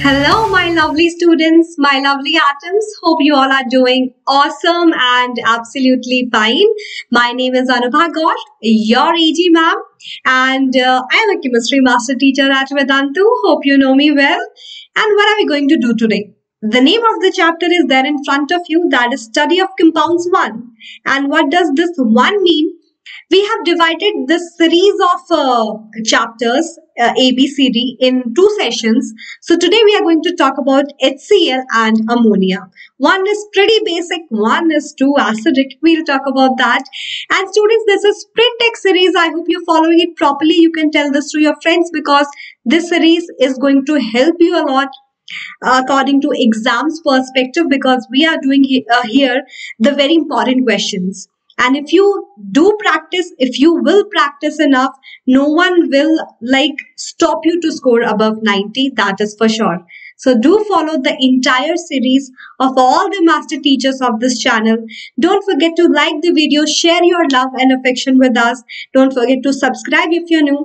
Hello, my lovely students, my lovely atoms. Hope you all are doing awesome and absolutely fine. My name is Anubha Ghosh, your AG ma'am, and I am a chemistry master teacher at Vedantu. Hope you know me well. And what are we going to do today? The name of the chapter is there in front of you, that is Study of Compounds 1. And what does this 1 mean? We have divided this series of chapters ABCD in 2 sessions. So today we are going to talk about HCl and ammonia. One is pretty basic, one is too acidic. We'll talk about that. And students, this is Sprint Tech series. I hope you're following it properly. You can tell this to your friends because this series is going to help you a lot according to exams perspective, because we are doing here the very important questions. And if you do practice, if you will practice enough, no one will stop you to score above 90. That is for sure. So do follow the entire series of all the master teachers of this channel. Don't forget to like the video, share your love and affection with us. Don't forget to subscribe if you're new.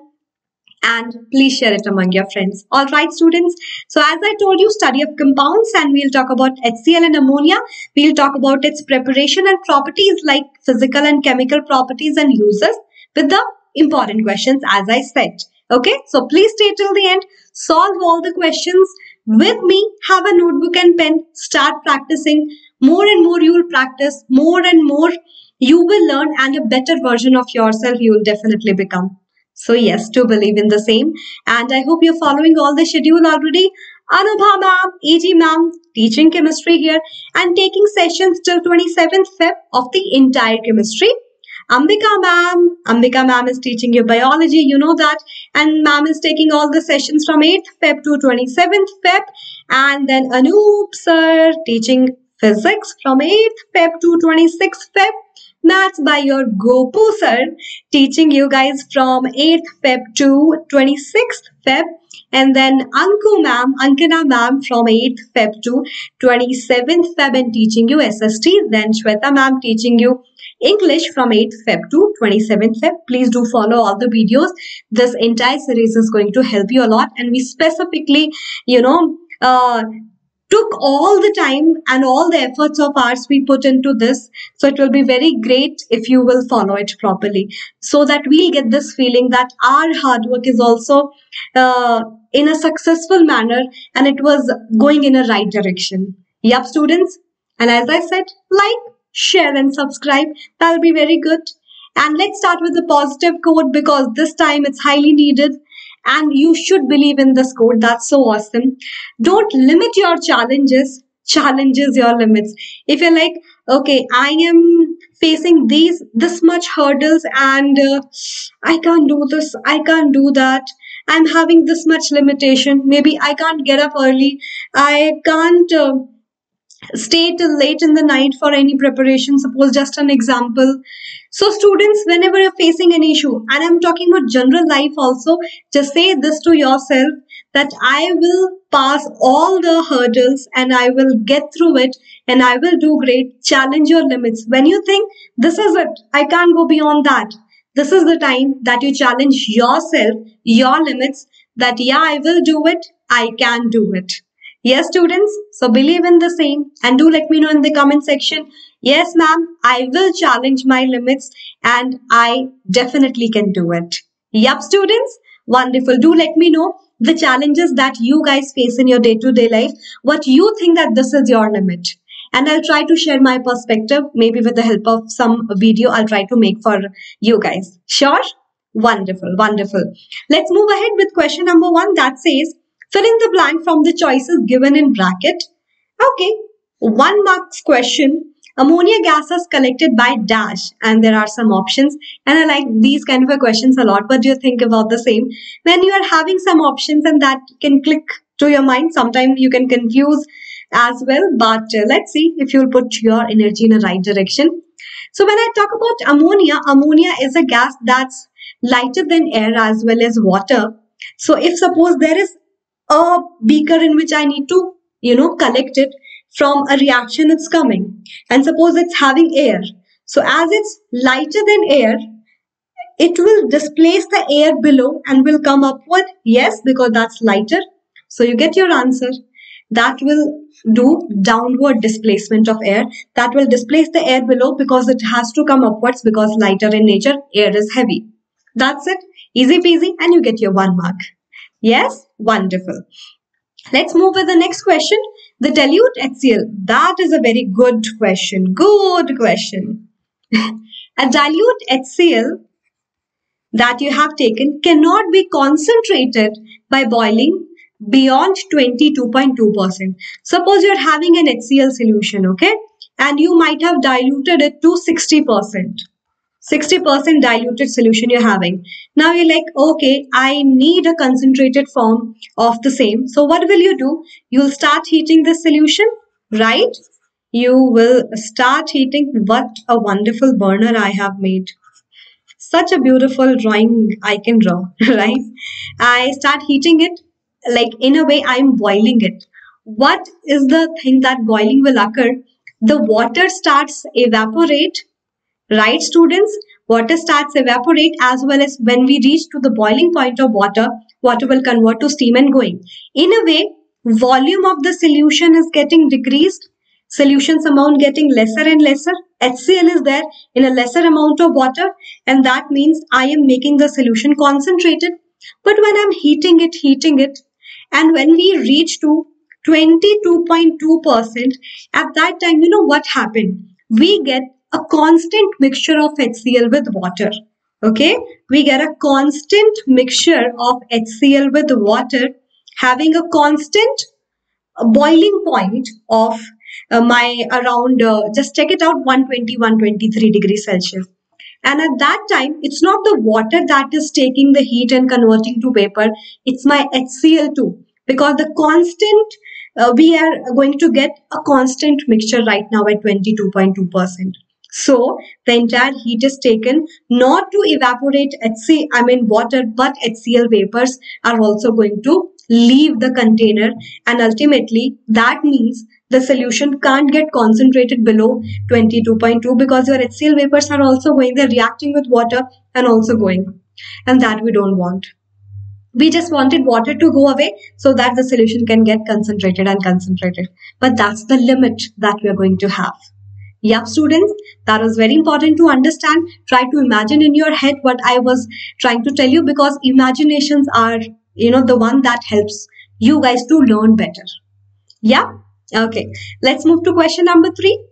And please share it among your friends. All right, students. So as I told you, study of compounds, and we'll talk about HCl and ammonia. We'll talk about its preparation and properties like physical and chemical properties and uses with the important questions as I said. Okay, so please stay till the end. Solve all the questions with me. Have a notebook and pen. Start practicing. More and more you will practice. More and more you will learn, and a better version of yourself you will definitely become. So yes, to believe in the same. And I hope you're following all the schedule already. Anubha ma'am, AG ma'am, teaching chemistry here and taking sessions till 27th Feb of the entire chemistry. Ambika ma'am is teaching you biology, you know that. And ma'am is taking all the sessions from 8th Feb to 27th Feb. And then Anoop sir teaching physics from 8th Feb to 26th Feb. Maths by your Gopu sir, teaching you guys from 8th Feb to 26th Feb. And then Ankana ma'am from 8th Feb to 27th Feb and teaching you SST. Then Shweta ma'am teaching you English from 8th Feb to 27th Feb. Please do follow all the videos. This entire series is going to help you a lot. And we specifically, took all the time and all the efforts of ours we put into this. So it will be very great if you will follow it properly, so that we'll get this feeling that our hard work is also in a successful manner and it was going in a right direction. Yup, students. And as I said, like, share and subscribe. That'll be very good. And let's start with the positive quote, because this time it's highly needed. And you should believe in this quote. That's so awesome. Don't limit your challenges. Challenges your limits. If you're like, okay, I am facing this much hurdles and I can't do this, I can't do that. I'm having this much limitation. Maybe I can't get up early. I can't stay till late in the night for any preparation. Suppose just an example. So students, whenever you're facing an issue, and I'm talking about general life also, just say this to yourself, that I will pass all the hurdles and I will get through it and I will do great. Challenge your limits. When you think this is it, I can't go beyond that, this is the time that you challenge yourself, your limits, that yeah, I will do it, I can do it. Yes, students. So believe in the same and do let me know in the comment section. Yes, ma'am, I will challenge my limits and I definitely can do it. Yup, students. Wonderful. Do let me know the challenges that you guys face in your day-to-day life. What you think that this is your limit. And I'll try to share my perspective, maybe with the help of some video I'll try to make for you guys. Sure? Wonderful. Wonderful. Let's move ahead with question number 1 that says, fill in the blank from the choices given in bracket. Okay, 1 marks question. Ammonia gas is collected by dash, and there are some options. And I like these kind of questions a lot. What do you think about the same? When you are having some options and that can click to your mind, sometimes you can confuse as well. But let's see if you'll put your energy in the right direction. So when I talk about ammonia, ammonia is a gas that's lighter than air as well as water. So if suppose there is a beaker in which I need to, collect it from a reaction it's coming, and suppose it's having air. So as it's lighter than air, it will displace the air below and will come upward. Yes, because that's lighter. So you get your answer. That will do downward displacement of air. That will displace the air below because it has to come upwards because lighter in nature, air is heavy. That's it. Easy peasy and you get your 1 mark. Yes? Wonderful. Let's move with the next question. The dilute HCl. That is a very good question. Good question. A dilute HCl that you have taken cannot be concentrated by boiling beyond 22.2%. Suppose you're having an HCl solution, okay? And you might have diluted it to 60%. 60% diluted solution you're having. Now you're like, okay, I need a concentrated form of the same. So what will you do? You'll start heating this solution, right? You will start heating. What a wonderful burner I have made. Such a beautiful drawing I can draw, right? I start heating it, like in a way I'm boiling it. What is the thing that boiling will occur? The water starts evaporate, right, students? Water starts evaporate, as well as when we reach to the boiling point of water, water will convert to steam and going. In a way, volume of the solution is getting decreased, solutions amount getting lesser and lesser. HCl is there in a lesser amount of water, and that means I am making the solution concentrated. But when I'm heating it, and when we reach to 22.2%, at that time, you know what happened? We get a constant mixture of HCl with water. Okay, we get a constant mixture of HCl with water having a constant boiling point of my around just check it out, 120 123 degrees Celsius. And at that time, it's not the water that is taking the heat and converting to vapor, it's my HCl2, because the constant we are going to get a constant mixture right now at 22.2%. So the entire heat is taken not to evaporate water, but HCl vapors are also going to leave the container, and ultimately that means the solution can't get concentrated below 22.2 because your HCl vapors are also going, they're reacting with water and also going, and that we don't want. We just wanted water to go away so that the solution can get concentrated and concentrated. But that's the limit that we are going to have. Yeah, students, that was very important to understand. Try to imagine in your head what I was trying to tell you, because imaginations are, the one that helps you guys to learn better. Yeah? Okay. Let's move to question number 3.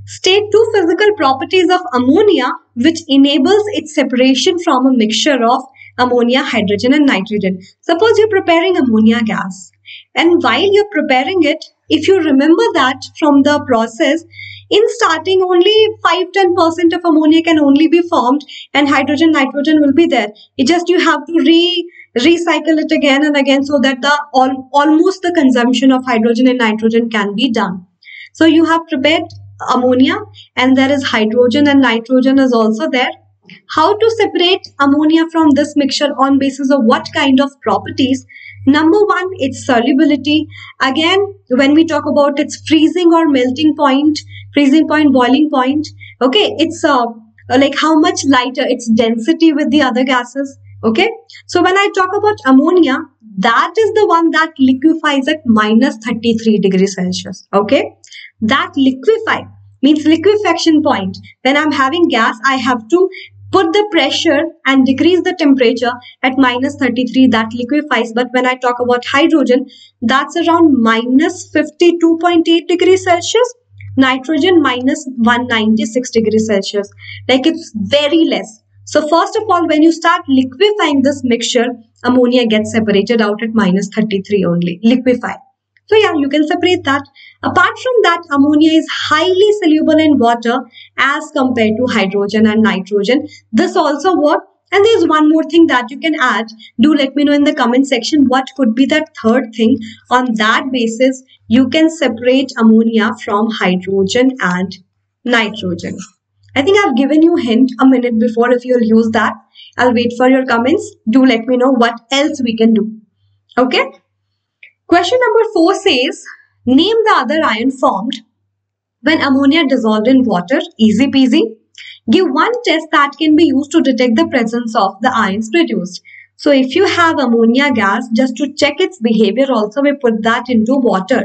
State 2 physical properties of ammonia which enables its separation from a mixture of ammonia, hydrogen and nitrogen. Suppose you're preparing ammonia gas, and while you're preparing it, if you remember that from the process, in starting only 5-10% of ammonia can only be formed, and hydrogen, nitrogen will be there. It just you have to recycle it again and again so that the almost the consumption of hydrogen and nitrogen can be done. So you have prepared ammonia, and there is hydrogen and nitrogen is also there. How to separate ammonia from this mixture on basis of what kind of properties? Number 1, its solubility. Again, when we talk about its freezing or melting point, freezing point, boiling point, okay, it's like how much lighter its density with the other gases. Okay, so when I talk about ammonia, that is the one that liquefies at minus 33 degrees Celsius. Okay, that liquefy means liquefaction point. When I'm having gas, I have to put the pressure and decrease the temperature at minus 33, that liquefies. But when I talk about hydrogen, that's around minus 52.8 degrees Celsius. Nitrogen minus 196 degrees Celsius. Like it's very less. So first of all, when you start liquefying this mixture, ammonia gets separated out at minus 33 only, liquefy. So yeah, you can separate that. Apart from that, ammonia is highly soluble in water as compared to hydrogen and nitrogen. This also works. And there's one more thing that you can add. Do let me know in the comment section what could be that third thing. On that basis, you can separate ammonia from hydrogen and nitrogen. I think I've given you a hint a minute before. If you'll use that, I'll wait for your comments. Do let me know what else we can do. Okay. Question number 4 says, name the other ion formed when ammonia dissolved in water. Easy peasy. Give one test that can be used to detect the presence of the ions produced. So if you have ammonia gas, just to check its behavior also, we put that into water.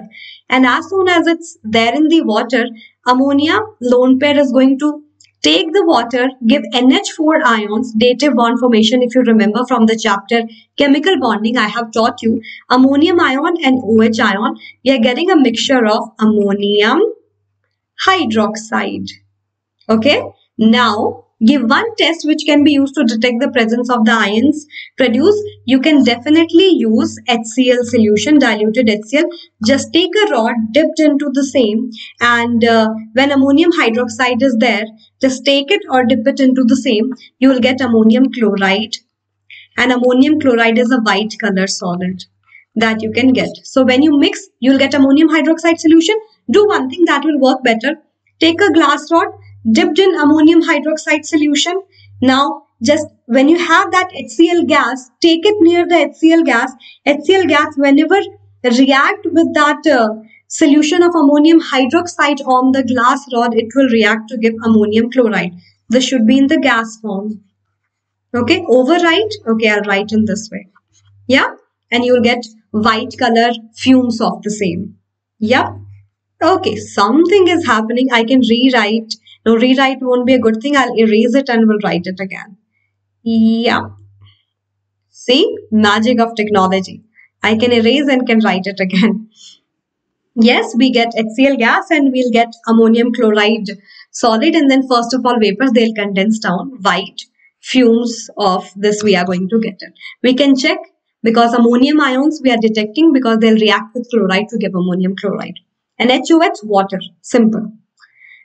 And as soon as it's there in the water, ammonia lone pair is going to take the water, give NH4 ions, dative bond formation. If you remember from the chapter chemical bonding, I have taught you ammonium ion and OH ion. We are getting a mixture of ammonium hydroxide. Okay, now give one test which can be used to detect the presence of the ions produced. You can definitely use HCl solution, diluted HCl. Just take a rod dipped into the same, and when ammonium hydroxide is there, just take it or dip it into the same. You will get ammonium chloride, and ammonium chloride is a white color solid that you can get. So when you mix, you'll get ammonium hydroxide solution. Do one thing that will work better. Take a glass rod dipped in ammonium hydroxide solution. Now, just when you have that HCl gas, take it near the HCl gas. HCl gas, whenever react with that solution of ammonium hydroxide on the glass rod, it will react to give ammonium chloride. This should be in the gas form. Okay, overwrite. Okay, I'll write in this way. Yeah, and you'll get white color fumes of the same. Yeah. Okay, something is happening. I can rewrite. No, rewrite won't be a good thing. I'll erase it and will write it again. Yeah. See, magic of technology. I can erase and can write it again. Yes, we get HCl gas and we'll get ammonium chloride solid, and then first of all vapors, they'll condense down. White fumes of this we are going to get it. We can check because ammonium ions we are detecting because they'll react with chloride to give ammonium chloride. And HOH, water. Simple.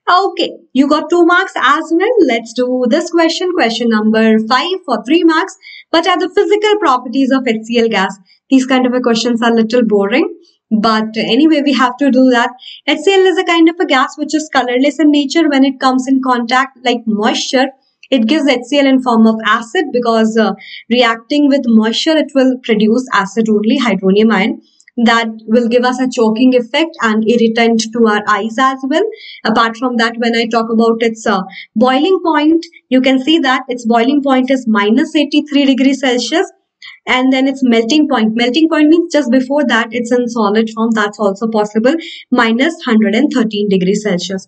Okay, you got 2 marks as well. Let's do this question. Question number 5 for 3 marks. What are the physical properties of HCl gas? These kind of questions are a little boring. But anyway, we have to do that. HCl is a kind of a gas which is colorless in nature. When it comes in contact like moisture, it gives HCl in form of acid because reacting with moisture, it will produce acid only, hydronium ion. That will give us a choking effect and irritant to our eyes as well. Apart from that, when I talk about its boiling point, you can see that its boiling point is minus 83 degrees Celsius. And then its melting point. Melting point means just before that, it's in solid form. That's also possible. Minus 113 degrees Celsius.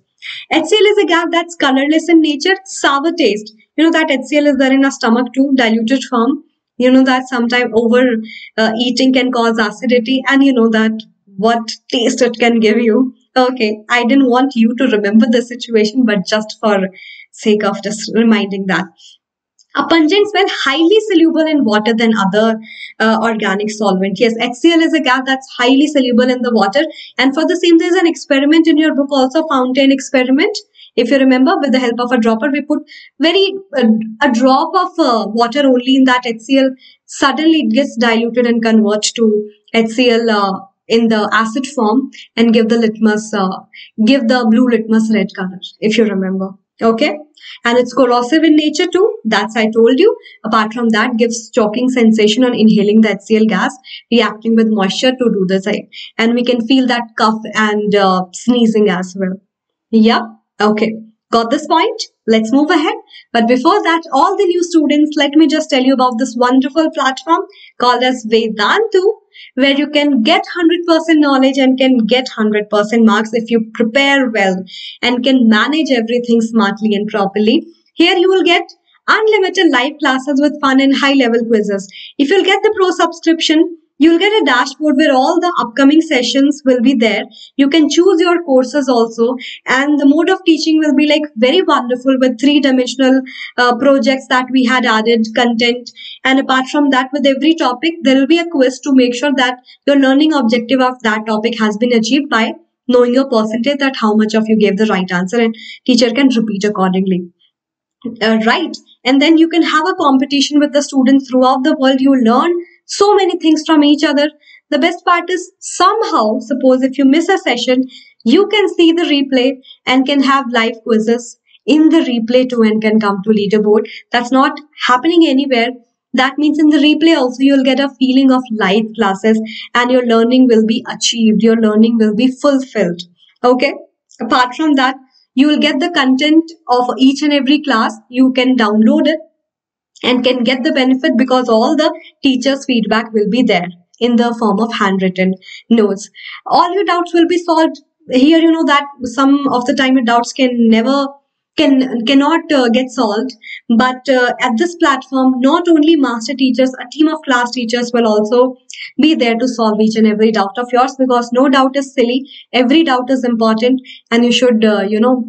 HCl is a gas that's colorless in nature, sour taste. You know that HCl is there in our stomach too, diluted form. You know that sometimes over eating can cause acidity, and you know that what taste it can give you. Okay, I didn't want you to remember the situation, but just for sake of just reminding that. A pungent smell, highly soluble in water than other organic solvent. Yes, HCl is a gas that's highly soluble in the water. And for the same, there's an experiment in your book also, fountain experiment. If you remember, with the help of a dropper, we put a drop of water only in that HCl. Suddenly, it gets diluted and converts to HCl in the acid form and give the blue litmus red color. If you remember, okay. And it's corrosive in nature too. That's I told you. Apart from that, gives choking sensation on inhaling the HCl gas, reacting with moisture to do the same. And we can feel that cough and sneezing as well. Yeah. Okay. Got this point? Let's move ahead. But before that, all the new students, let me just tell you about this wonderful platform called as Vedantu, where you can get 100% knowledge and can get 100% marks if you prepare well and can manage everything smartly and properly. Here you will get unlimited live classes with fun and high-level quizzes. If you'll get the pro subscription, you'll get a dashboard where all the upcoming sessions will be there. You can choose your courses also, and the mode of teaching will be like very wonderful with 3-dimensional projects that we had added content. And apart from that, with every topic, there will be a quiz to make sure that your learning objective of that topic has been achieved by knowing your percentage, that how much of you gave the right answer, and teacher can repeat accordingly. Right. And then you can have a competition with the students throughout the world. You learn so many things from each other. The best part is somehow, suppose if you miss a session, you can see the replay and can have live quizzes in the replay too and can come to leaderboard. That's not happening anywhere. That means in the replay also you'll get a feeling of live classes and your learning will be achieved. Your learning will be fulfilled. Okay. Apart from that, you will get the content of each and every class. You can download it and can get the benefit because all the teachers' feedback will be there in the form of handwritten notes. All your doubts will be solved. Here, you know that some of the time your doubts can never cannot get solved, but at this platform, not only master teachers, a team of class teachers will also be there to solve each and every doubt of yours, because no doubt is silly, every doubt is important, and you should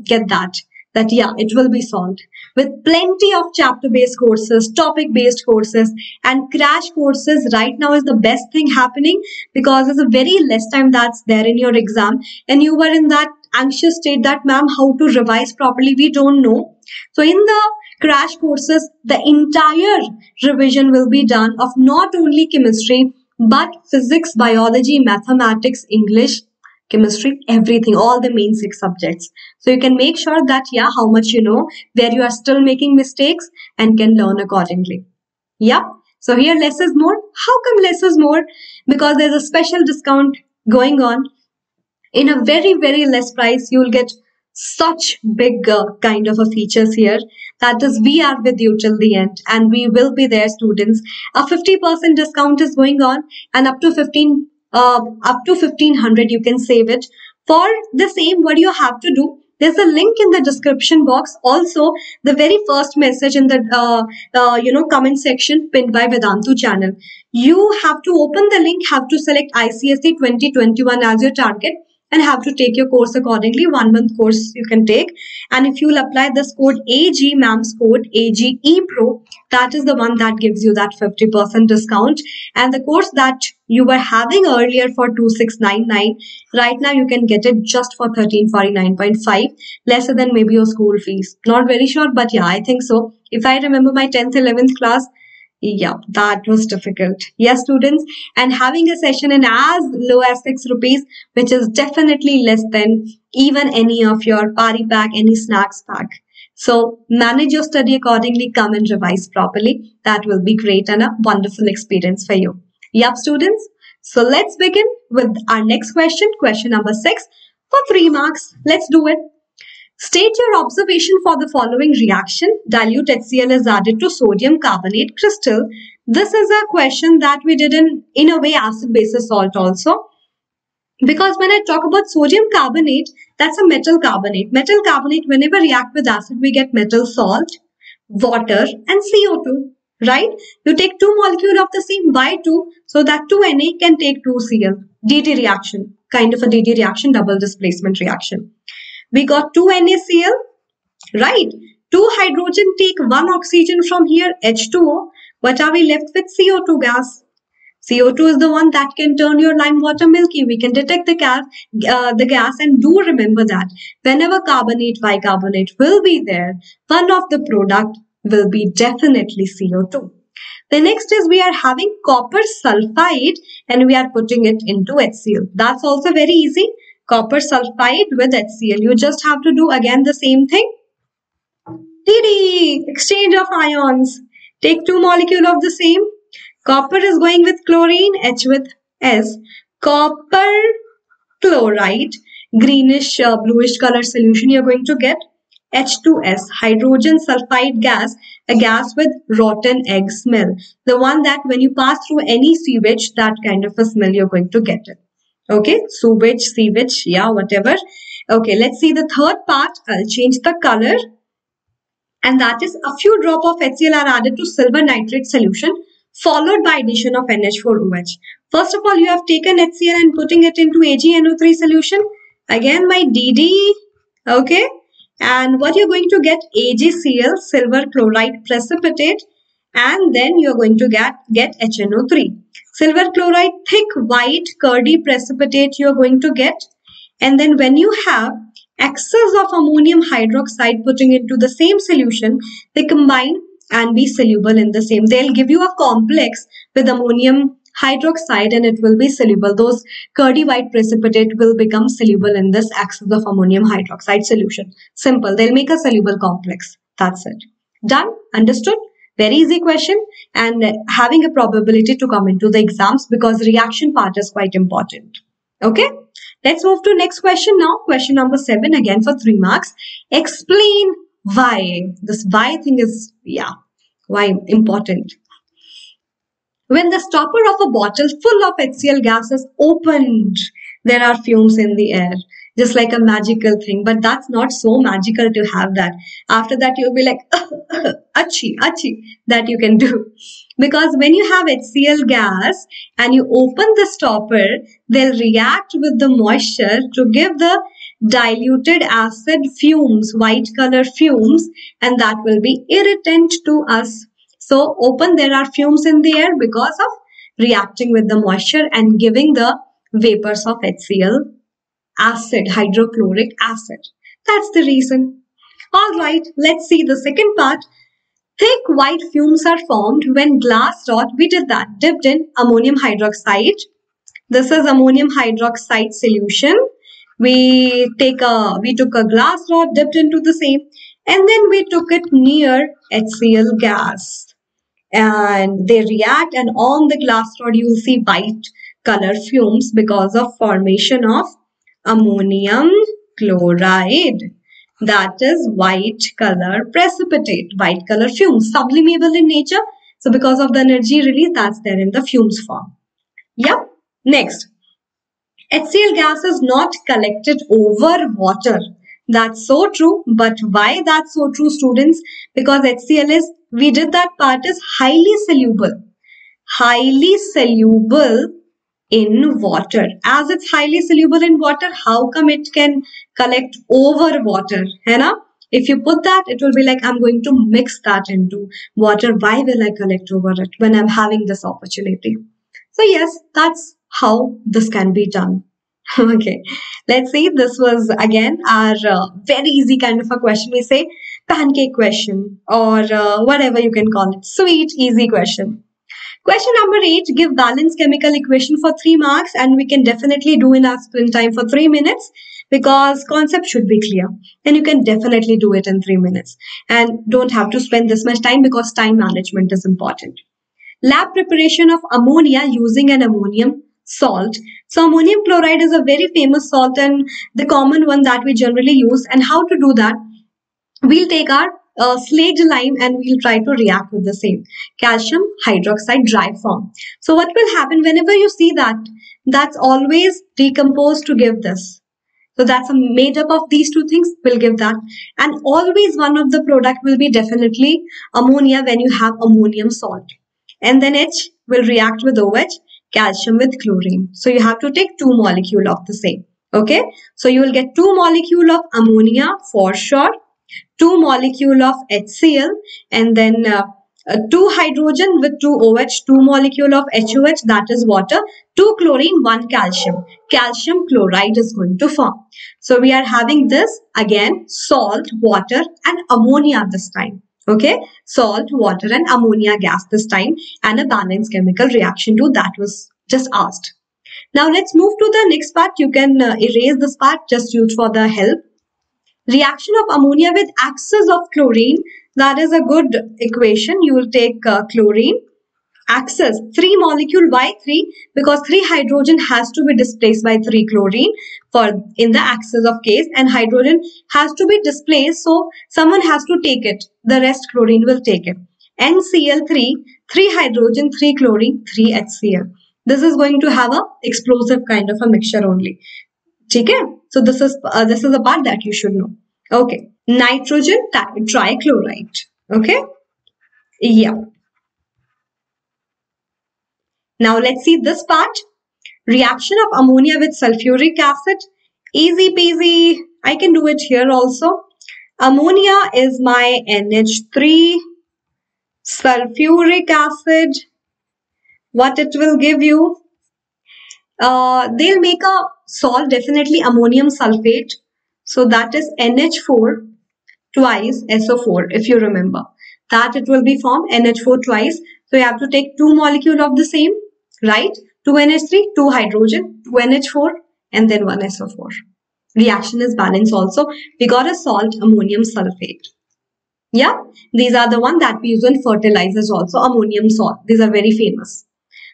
get that yeah, it will be solved with plenty of chapter based courses, topic based courses, and crash courses. Right now is the best thing happening, because there's a very less time that's there in your exam, and you were in that anxious state that, ma'am, how to revise properly, we don't know. So in the crash courses, the entire revision will be done of not only chemistry but physics, biology, mathematics, English, chemistry, everything, all the main 6 subjects. So you can make sure that, yeah, how much you know, where you are still making mistakes, and can learn accordingly. Yep. So here less is more. How come less is more? Because there's a special discount going on. In a very, very less price, you'll get such big kind of a features here. That is, we are with you till the end, and we will be there, students. A 50% discount is going on, and up to 1500 you can save it. For the same, what you have to do, there's a link in the description box. Also, the very first message in the comment section pinned by Vedantu channel. You have to open the link, have to select ICSE 2021 as your target, and have to take your course accordingly. 1 month course you can take, and if you'll apply this code AG, ma'am's code AGE Pro, that is the one that gives you that 50% discount. And the course that you were having earlier for 2699, right now you can get it just for 1349.5, lesser than maybe your school fees. Not very sure, but yeah, I think so. If I remember my 10th 11th class, yeah, that was difficult. Yes, students, and having a session in as low as 6 rupees, which is definitely less than even any of your party pack, any snacks pack. So manage your study accordingly, come and revise properly. That will be great and a wonderful experience for you. Yep, students. So let's begin with our next question, question number 6 for 3 marks. Let's do it. State your observation for the following reaction. Dilute HCl is added to sodium carbonate crystal. This is a question that we did in a way acid basis salt also. Because when I talk about sodium carbonate, that's a metal carbonate. Metal carbonate, whenever react with acid, we get metal salt, water, and CO2. Right? You take 2 molecules of the same, why 2? So that 2Na can take 2Cl. DD reaction, kind of a DD reaction, double displacement reaction. We got 2 NaCl, right? 2 hydrogen take 1 oxygen from here, H2O. What are we left with? CO2 gas. CO2 is the one that can turn your lime water milky. We can detect the gas, and do remember that whenever carbonate, bicarbonate will be there, one of the product will be definitely CO2. The next is we are having copper sulfide, and we are putting it into HCl. That's also very easy. Copper sulfide with HCl. You just have to do again the same thing. DD, exchange of ions. Take 2 molecules of the same. Copper is going with chlorine, H with S. Copper chloride, greenish bluish color solution you're going to get. H2S, hydrogen sulfide gas, a gas with rotten egg smell. The one that when you pass through any sewage, that kind of a smell you're going to get it. Okay, sewage, yeah, whatever. Okay, let's see the third part. I'll change the color. And that is a few drops of HCl are added to silver nitrate solution, followed by addition of NH4OH. First of all, you have taken HCl and putting it into AgNO3 solution. Again, my DD, okay. And what you're going to get, AgCl, silver chloride precipitate, and then you're going to get HNO3. Silver chloride, thick, white, curdy precipitate you're going to get. And then when you have excess of ammonium hydroxide putting into the same solution, they combine and be soluble in the same. They'll give you a complex with ammonium hydroxide and it will be soluble. Those curdy white precipitate will become soluble in this excess of ammonium hydroxide solution. Simple. They'll make a soluble complex. That's it. Done? Understood? Very easy question, and having a probability to come into the exams because reaction part is quite important. Okay, let's move to next question now. Question number 7 again for 3 marks. Explain why. This why thing is, yeah, Why important? When the stopper of a bottle full of HCl gas is opened, there are fumes in the air, just like a magical thing. But that's not so magical to have that. After that, you'll be like, achi, achi, that you can do. Because when you have HCl gas and you open the stopper, they'll react with the moisture to give the diluted acid fumes, white color fumes, and that will be irritant to us. So open, there are fumes in the air because of reacting with the moisture and giving the vapors of HCl acid, hydrochloric acid. That's the reason. All right, let's see the second part. Thick white fumes are formed when glass rod, we did that, dipped in ammonium hydroxide. This is ammonium hydroxide solution. We took a glass rod, dipped into the same, and then we took it near HCl gas, and they react, and on the glass rod you will see white color fumes because of formation of ammonium chloride. That is white color precipitate, white color fumes, sublimable in nature. So because of the energy release, that's there in the fumes form. Yep. Next, HCl gas is not collected over water. That's so true. But why that's so true, students? Because HCl is, we did that part, is highly soluble. Highly soluble in water. As it's highly soluble in water, how come it can collect over water? Hai na? If you put that, it will be like, I'm going to mix that into water. Why will I collect over it when I'm having this opportunity? So yes, that's how this can be done. Okay, let's see. This was again our very easy kind of a question. We say pancake question, or whatever you can call it. Sweet, easy question. Question number 8, give balanced chemical equation for 3 marks, and we can definitely do in our sprint time for 3 minutes because concept should be clear and you can definitely do it in 3 minutes and don't have to spend this much time because time management is important. Lab preparation of ammonia using an ammonium salt. So ammonium chloride is a very famous salt and the common one that we generally use. And how to do that? We'll take our slaked lime and we'll try to react with the same calcium hydroxide dry form. So what will happen whenever you see that, that's always decomposed to give this. So that's a made up of these two things will give that, and always one of the product will be definitely ammonia when you have ammonium salt, and then H will react with OH, calcium with chlorine. So you have to take 2 molecule of the same. Okay, so you will get 2 molecule of ammonia for sure, 2 molecule of HCl, and then 2 hydrogen with 2 OH, 2 molecule of HOH, that is water, 2 chlorine, 1 calcium. Calcium chloride is going to form. So we are having this again, salt, water and ammonia this time. Okay, salt, water and ammonia gas this time, and a balanced chemical reaction to that was just asked. Now let's move to the next part. You can erase this part, just use for the help. Reaction of ammonia with excess of chlorine, that is a good equation. You will take chlorine, excess, 3 molecule. Why 3? Because 3 hydrogen has to be displaced by 3 chlorine for in the excess of case, and hydrogen has to be displaced, so someone has to take it. The rest chlorine will take it. NCl3, 3 hydrogen, 3 chlorine, 3 HCl. This is going to have a explosive kind of a mixture only. Okay, so this is a part that you should know. Okay, nitrogen trichloride. Okay, yeah. Now let's see this part. Reaction of ammonia with sulfuric acid. Easy peasy. I can do it here also. Ammonia is my NH3. Sulfuric acid. What it will give you? They'll make a salt, definitely ammonium sulfate. So that is NH4 twice SO4, if you remember. That it will be formed NH4 twice. So you have to take 2 molecule of the same, right? 2 NH3, 2 hydrogen, 2 NH4 and then 1 SO4. Reaction is balanced also. We got a salt, ammonium sulfate. Yeah, these are the one that we use in fertilizers also, ammonium salt. These are very famous.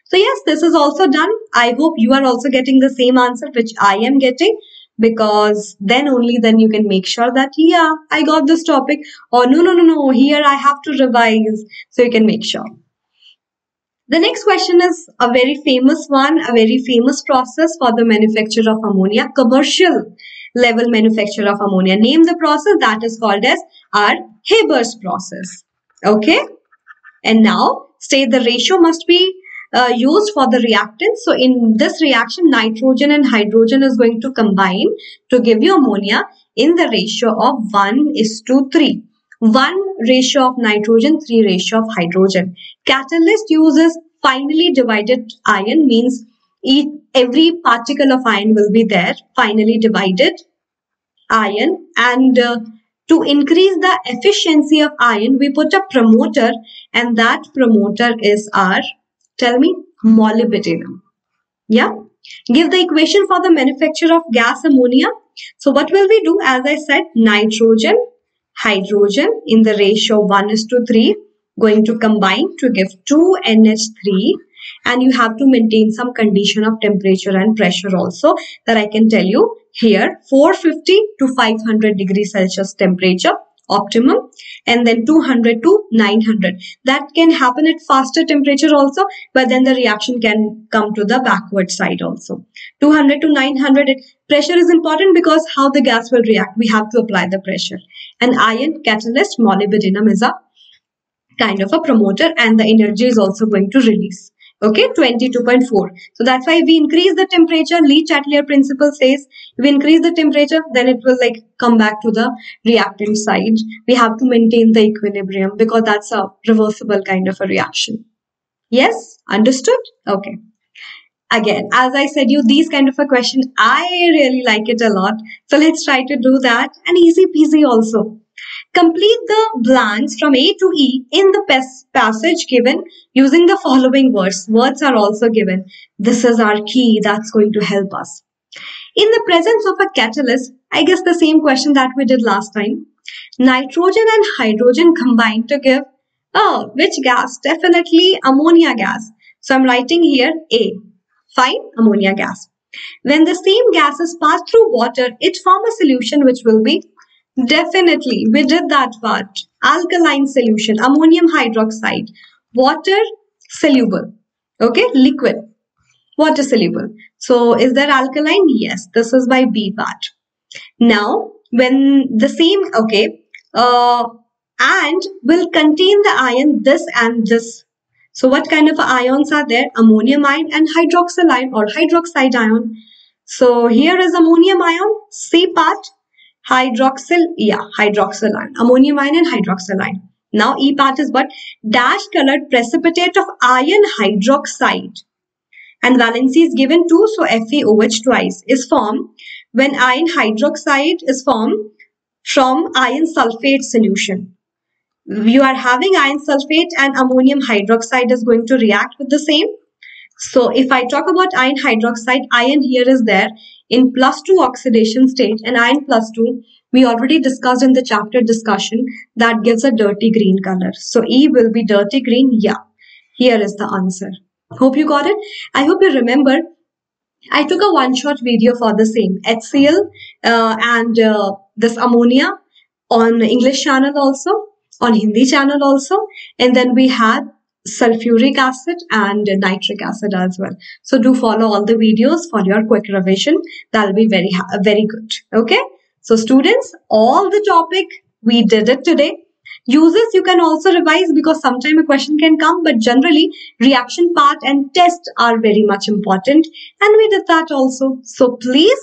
So yes, this is also done. I hope you are also getting the same answer which I am getting. because then you can make sure that, yeah, I got this topic, or no, here I have to revise. So you can make sure. The next question is a very famous one, a very famous process for the manufacture of ammonia, commercial level manufacture of ammonia. Name the process. That is called as our Haber's process. Okay. And now state the ratio must be used for the reactant. So in this reaction, nitrogen and hydrogen is going to combine to give you ammonia in the ratio of 1:3. 1 ratio of nitrogen, 3 ratio of hydrogen. Catalyst uses finely divided iron, means every particle of iron will be there, finely divided iron, and to increase the efficiency of iron, we put a promoter, and that promoter is our, tell me, molybdenum. Yeah. Give the equation for the manufacture of gas ammonia. So what will we do? As I said, nitrogen, hydrogen in the ratio 1:3 going to combine to give 2NH3, and you have to maintain some condition of temperature and pressure also, that I can tell you here, 450 to 500 degrees Celsius temperature optimum, and then 200 to 900. That can happen at faster temperature also, but then the reaction can come to the backward side also. 200 to 900 pressure is important, because how the gas will react, we have to apply the pressure. And iron catalyst molybdenum is a kind of a promoter, and the energy is also going to release. Okay, 22.4. So that's why we increase the temperature. Le Chatelier principle says, if we increase the temperature, then it will like come back to the reactant side. We have to maintain the equilibrium, because that's a reversible kind of a reaction. Yes, understood? Okay. Again, as I said you, these kind of a question, I really like it a lot. So let's try to do that, and easy peasy also. Complete the blanks from A to E in the passage given using the following words. Words are also given. This is our key that's going to help us. In the presence of a catalyst, I guess the same question that we did last time. Nitrogen and hydrogen combine to give, which gas? Definitely ammonia gas. So I'm writing here A. Fine, ammonia gas. When the same gases pass through water, it forms a solution which will be, definitely, we did that part. Alkaline solution, ammonium hydroxide, water soluble, okay, liquid, water soluble. So is there alkaline? Yes, this is by B part. Now, when the same, okay, and will contain the ion this and this. So what kind of ions are there? Ammonium ion and hydroxyl ion or hydroxide ion. So here is ammonium ion, C part. Hydroxyl ion, ammonium ion and hydroxyl ion. Now E part is what? Dash colored precipitate of iron hydroxide, and valency is given 2, so FeOH twice is formed when iron hydroxide is formed from iron sulfate solution. You are having iron sulfate and ammonium hydroxide is going to react with the same. So if I talk about iron hydroxide, iron here is there in +2 oxidation state, and iron +2 we already discussed in the chapter discussion, that gives a dirty green color. So E will be dirty green. Yeah, here is the answer. Hope you got it. I hope you remember. I took a one-shot video for the same HCl and this ammonia on English channel also, on Hindi channel also, and then we had sulfuric acid and nitric acid as well. So do follow all the videos for your quick revision. That'll be very good. Okay. So students, all the topic we did it today. Uses you can also revise, because sometime a question can come, but generally reaction part and test are very much important, and we did that also. So please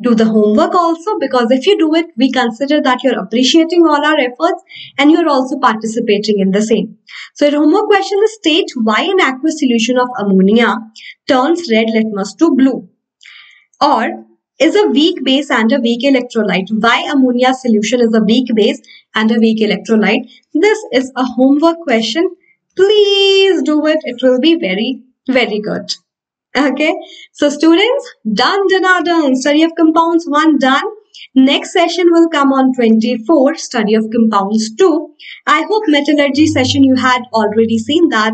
do the homework also, because if you do it, we consider that you're appreciating all our efforts and you're also participating in the same. So your homework question is, state why an aqueous solution of ammonia turns red litmus to blue, or is a weak base and a weak electrolyte. Why ammonia solution is a weak base and a weak electrolyte? This is a homework question. Please do it. It will be very good. Okay. So students, done. Study of compounds 1 done. Next session will come on 24, study of compounds 2. I hope metallurgy session you had already seen that.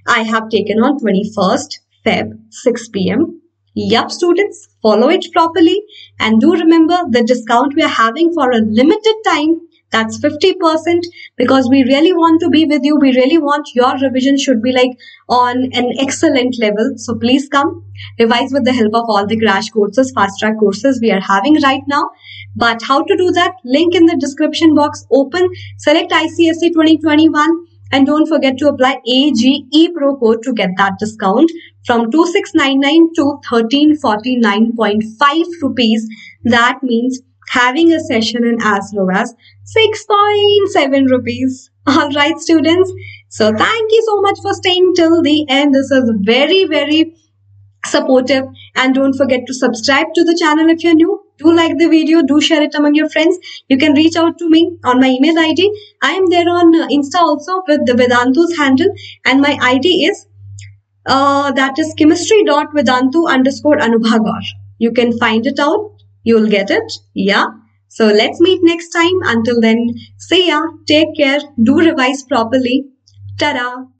I have taken on 21st Feb 6 p.m. Yup, students, follow it properly. And do remember the discount we are having for a limited time. That's 50% because we really want to be with you. We really want your revision should be like on an excellent level. So please come revise with the help of all the crash courses, fast track courses we are having right now. But how to do that? Link in the description box. Open, select ICSE 2021 and don't forget to apply AGE Pro code to get that discount from 2699 to 1349.5 rupees. That means having a session in as low as 6.7 rupees. Alright, students. So thank you so much for staying till the end. This is very supportive, and don't forget to subscribe to the channel if you're new. Do like the video, do share it among your friends. You can reach out to me on my email ID. I am there on Insta also with the Vedantu's handle, and my ID is that is chemistry.vedantu_Anubhagar. You can find it out. You'll get it. Yeah. So let's meet next time. Until then, see ya. Take care. Do revise properly. Ta-da.